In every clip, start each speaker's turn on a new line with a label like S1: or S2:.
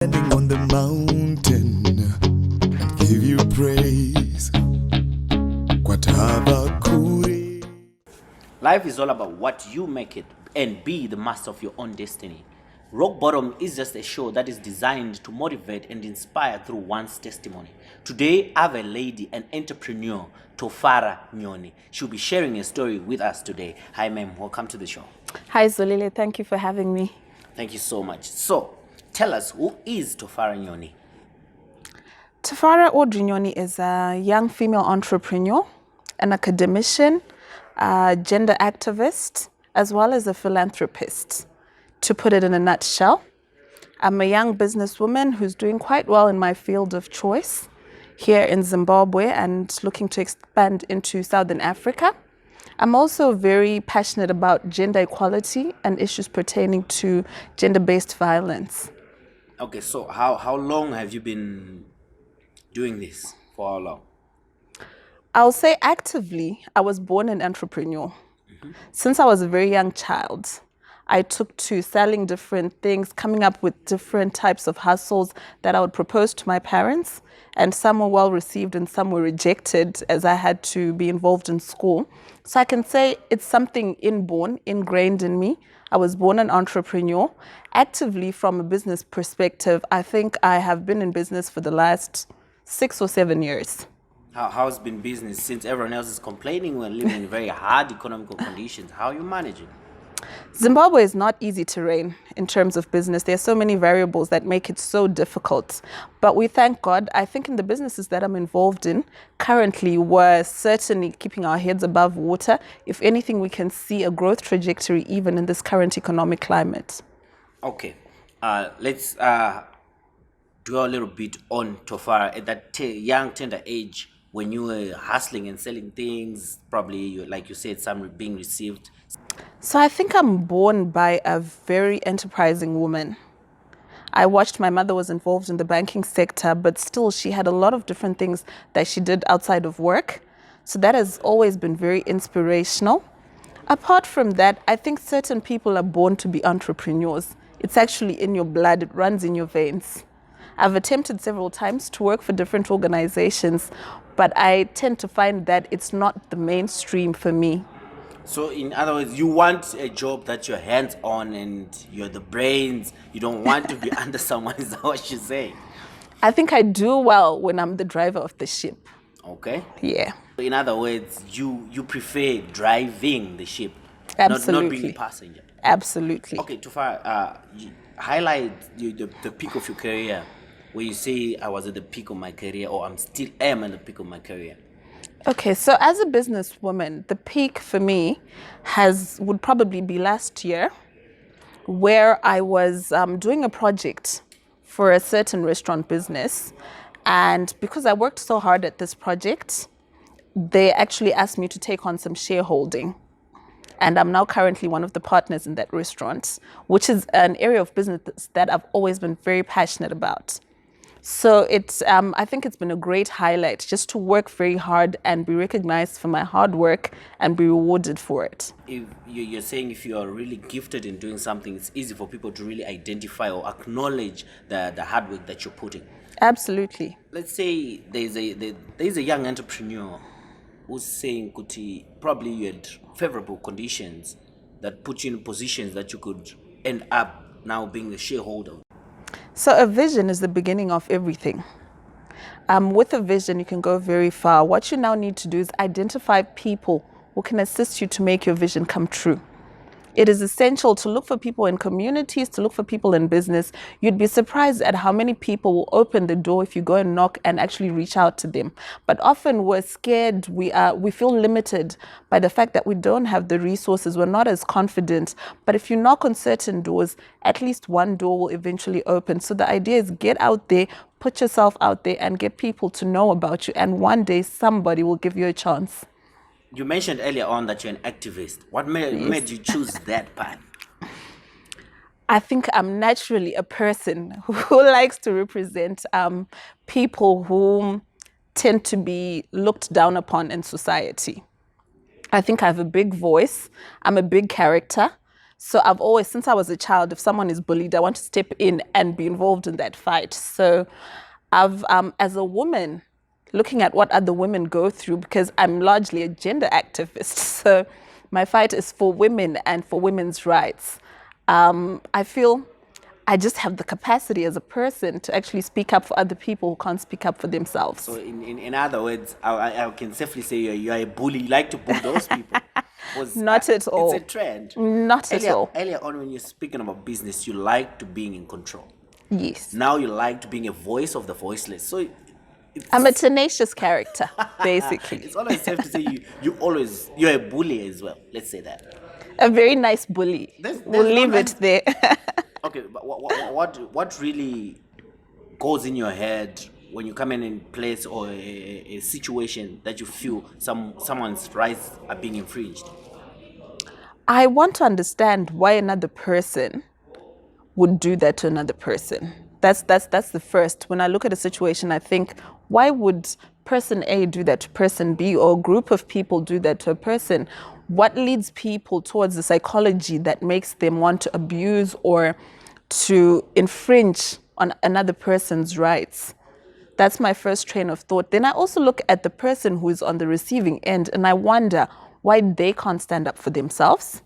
S1: Standing on the mountain and give you praise. Kwatabakuri.
S2: Life is all about what you make it and be the master of your own destiny. Rock Bottom is just a show that is designed to motivate and inspire through one's testimony. Today, I have a lady, an entrepreneur, TOFARA NYONI. She'll be sharing a story with us today. Hi, ma'am. Welcome to the show.
S3: Hi, Zolile. Thank you for having me.
S2: Thank you so much. So, tell us, who is TOFARA NYONI?
S3: TOFARA Nyoni is a young female entrepreneur, an academician, a gender activist, as well as a philanthropist. To put it in a nutshell, I'm a young businesswoman who's doing quite well in my field of choice here in Zimbabwe and looking to expand into Southern Africa. I'm also very passionate about gender equality and issues pertaining to gender-based violence.
S2: Okay, so how long have you been doing this? For how long?
S3: I'll say actively, I was born an entrepreneur. Since I was a very young child, I took to selling different things, coming up with different types of hustles that I would propose to my parents. And some were well received and some were rejected as I had to be involved in school. So I can say it's something inborn, ingrained in me. I was born an entrepreneur. Actively, from a business perspective, I think I have been in business for the last 6 or 7 years.
S2: How's been business since everyone else is complaining we're living in very hard economical conditions? How are you managing?
S3: Zimbabwe is not easy terrain in terms of business. There are so many variables that make it so difficult. But we thank God. I think in the businesses that I'm involved in currently, we're certainly keeping our heads above water. If anything, we can see a growth trajectory even in this current economic climate.
S2: Okay, let's dwell a little bit on TOFARA at that young, tender age when you were hustling and selling things, probably, like you said, some being received.
S3: So I think I'm born by a very enterprising woman. I watched my mother was involved in the banking sector, but still she had a lot of different things that she did outside of work. So that has always been very inspirational. Apart from that, I think certain people are born to be entrepreneurs. It's actually in your blood, it runs in your veins. I've attempted several times to work for different organizations, but I tend to find that it's not the mainstream for me.
S2: So in other words, you want a job that you're hands-on and you're the brains. You don't want to be under someone, is that what you're saying?
S3: I think I do well when I'm the driver of the ship.
S2: Okay.
S3: Yeah.
S2: In other words, you prefer driving the ship,
S3: Absolutely.
S2: not being a passenger.
S3: Absolutely.
S2: Okay, Tufara, highlight the peak of your career, where you say I was at the peak of my career, or am at the peak of my career.
S3: Okay, so as a businesswoman, the peak for me would probably be last year, where I was doing a project for a certain restaurant business. And because I worked so hard at this project, they actually asked me to take on some shareholding. And I'm now currently one of the partners in that restaurant, which is an area of business that I've always been very passionate about. So I think it's been a great highlight just to work very hard and be recognized for my hard work and be rewarded for it.
S2: If you're saying if you are really gifted in doing something, it's easy for people to really identify or acknowledge the hard work that you're putting.
S3: Absolutely.
S2: Let's say there's a young entrepreneur who's saying, Kuti, probably you had favorable conditions that put you in positions that you could end up now being a shareholder.
S3: So a vision is the beginning of everything. With a vision, you can go very far. What you now need to do is identify people who can assist you to make your vision come true. It is essential to look for people in communities, to look for people in business. You'd be surprised at how many people will open the door if you go and knock and actually reach out to them. But often we're scared, we feel limited by the fact that we don't have the resources, we're not as confident. But if you knock on certain doors, at least one door will eventually open. So the idea is get out there, put yourself out there and get people to know about you. And one day somebody will give you a chance.
S2: You mentioned earlier on that you're an activist. What made you choose that path?
S3: I think I'm naturally a person who likes to represent people who tend to be looked down upon in society. I think I have a big voice. I'm a big character. So I've always, since I was a child, if someone is bullied, I want to step in and be involved in that fight. So I've, as a woman, looking at what other women go through, because I'm largely a gender activist. So my fight is for women and for women's rights. I feel I just have the capacity as a person to actually speak up for other people who can't speak up for themselves.
S2: So in other words, I can safely say you're a bully. You like to bully those people.
S3: Not at all.
S2: It's a trend.
S3: Not at all.
S2: Earlier on, when you're speaking about business, you like to being in control.
S3: Yes.
S2: Now you like to being a voice of the voiceless. So
S3: I'm a tenacious character, basically.
S2: It's always safe to say you're a bully as well. Let's say that.
S3: A very nice bully. We'll leave it there.
S2: Okay, but what really goes in your head when you come in place or a situation that you feel someone's rights are being infringed?
S3: I want to understand why another person would do that to another person. That's the first. When I look at a situation, I think, why would person A do that to person B, or a group of people do that to a person? What leads people towards the psychology that makes them want to abuse or to infringe on another person's rights? That's my first train of thought. Then I also look at the person who is on the receiving end, and I wonder why they can't stand up for themselves,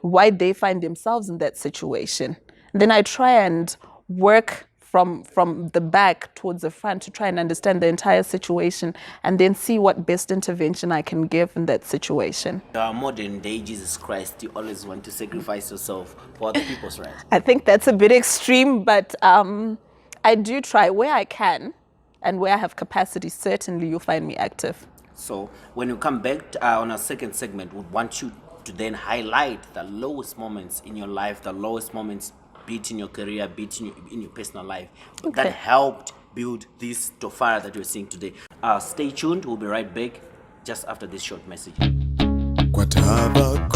S3: why they find themselves in that situation. Then I try and work from the back towards the front to try and understand the entire situation, and then see what best intervention I can give in that situation.
S2: Modern day Jesus Christ, you always want to sacrifice yourself for other people's rights.
S3: I think that's a bit extreme, but I do try where I can, and where I have capacity. Certainly you'll find me active.
S2: So when you come back on our second segment, we want you to then highlight the lowest moments in your life, the lowest moments, be it in your career, be it in your personal life, that helped build this TOFARA that you're seeing today. Stay tuned. We'll be right back just after this short message.
S1: Kwataba